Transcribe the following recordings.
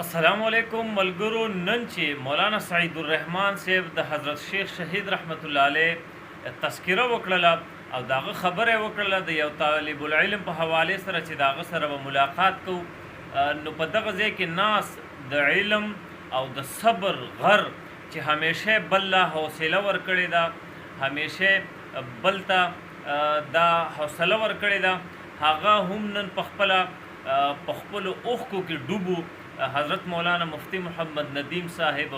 السلام علیکم ملګرو. نن چې مولانا سعید الرحمن صاحب د حضرت شیخ شهید رحمت الله علیه تذکره وکړله او داغه خبره وکړله د یو طالب العلم په حواله سره چې داغه سره به ملاقات کو، نو په دغه ځای کې ناس د علم او د صبر غر چې همیشه بل له حوصله ورکړې ده، همیشه بل ته دا حوصله ورکړې ده، هغه هم نن په خپلو اوښکو کې ډوبو. حضرت مولانا مفتی محمد ندیم صاحب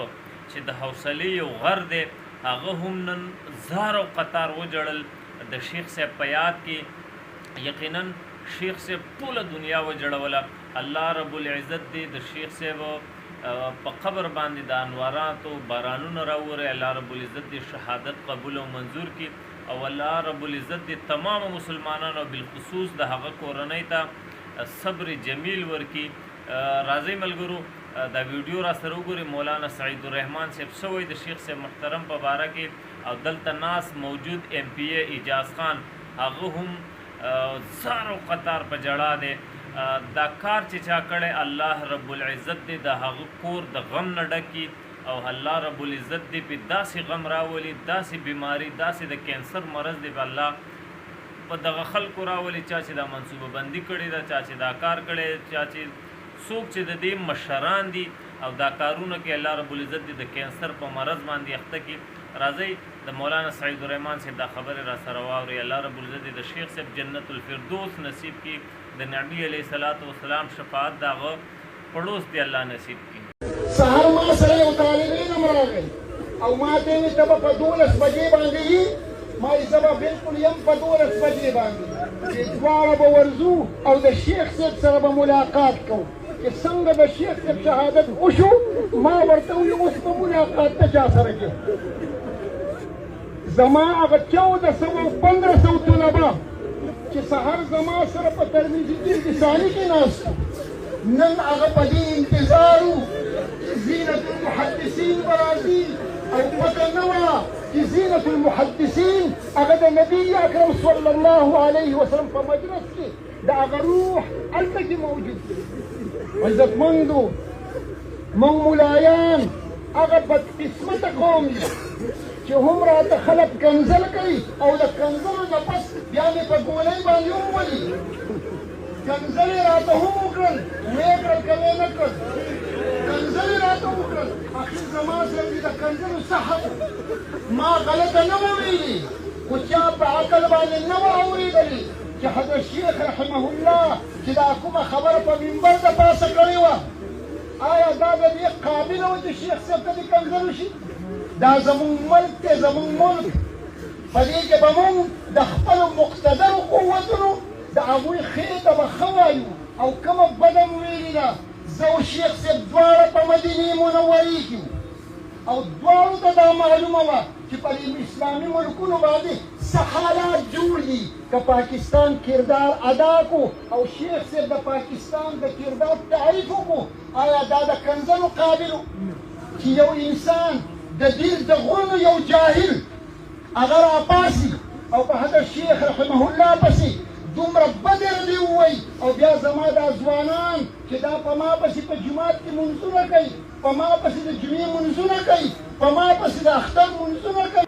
چې د حوصلې یو غر دی، هغه هم نن زار او قطار وجړل د شیخ صاحب په یاد کې. یقینا شیخ صاحب ټوله دنیا وجړوله. الله رب العزت دی د شیخ صاحب په قبر باندې د انواراتو بارانونه راوړي. الله رب العزت دی شهادت قبول او منظور کړي، او الله رب العزت دی تمام مسلمانانو بالخصوص د هغه کورنۍ ته صبر جمیل ورکي. راځئ ملګرو دا ویډیو را سره وګورئ. مولانا سعید الرحمن صاحب سوی د شیخ صاحب محترم په باره کې، او دلته ناس موجود ایم پی اے اجاز خان هغه هم زار او قطار په جړا دی. دا کار چې چا کړی الله رب العزت دی د هغه کور د غم نه ډکي، او الله رب العزت دی په داسې غم راولي، داسې بیماری، داسې د کینسر مرض دی په الله په دغه خلکو راولي، چا چې دا منصوبه بندي کړې ده، چا چې دا کار کړی، چا چې څوک چې د دې مشران دي او دا کارونه کې الله رب العزت دی د کینسر په مرض باندې اخته کړي. راځئ د مولانا سعید الرحمن صاحب دا خبره را سره واورئ. الله رب العزت دی د شیخ صاحب جنت الفردوس نصیب کړي، د نبی علیه الصلاۃ والسلام شفاعت دغه پړوس دی الله نصیب کړي. سهار ما سره یو طالب علم راغی او ما ته ویل ته به په 12 بجې باندې یې، ما یې زه به بلکل یم په 12 بجې باندې چې دواړه به ورځو او د شیخ صاحب سره به ملاقات کوو. چې څنګه د شیخ صاحب شهادت وشو، ما ورته وویل اوس به ملاقات ته چا سره کې زما هغه 1415 طلبه چې سهار زما سره په ترمیزي کې ثاني کې ناست، نن هغه په دې انتظار و چې زینت المحدثین به راځي، او پته نه وه چې زینت المحدثین هغه د نبي اکرم صلی الله علیه وسلم په مجلس کې د هغه روح هلته کې موجود دی. عزتمندو موږ ملایان هغه بدقسمته قوم یو چې هم راته خلک کنځل کوي، او د کنځلو نه پس بیا مې په ګولۍ باندې وولي. کنځل یې راته هم وکړل، ویې کړل که ویې نه کړل، کنځل یې راته وکړل. اخر زما سره مې د کنځلو څخه ما غلطه نه وه ویلي، خو چا په عقل باندې نه وه اورېدلي چې حضرت شیخ رحمه الله چې دا کومه خبره په منبر د پاسه کړې وه، آیا دا د دې قابل و چې شیخ صاحب ته دې کنځل وشي؟ دا زمونږ ملک دی، زمونږ ملک. په دې کې به مونږ د خپلو مقتدرو قوتونو د هغوی خیر ته به ښه وایو، او کومه بده مو ویلې ده. زه او شیخ صاحب دواړه په مدینې منورې کې وو، او دواړو ته دا معلومه وه چې په دې اسلامي ملکونو باندې څه حالات جوړ دي. که پاکستان کردار ادا کو او شیخ صاحب د پاکستان د کردار تعریف وکړو، آیا دا د کنځلو قابل و چې یو انسان د دین د غرونو یو جاهل هغه راپاسي او په حضرت شیخ رحمه الله پسې دومره بد ردې ووایي، او بیا زما دا ځوانان چې دا په ما پسې په جومات کې منځونه کوي، په ما پسې د جمعې منځونه کوي، په ما پسې د اختر منځونه کوي.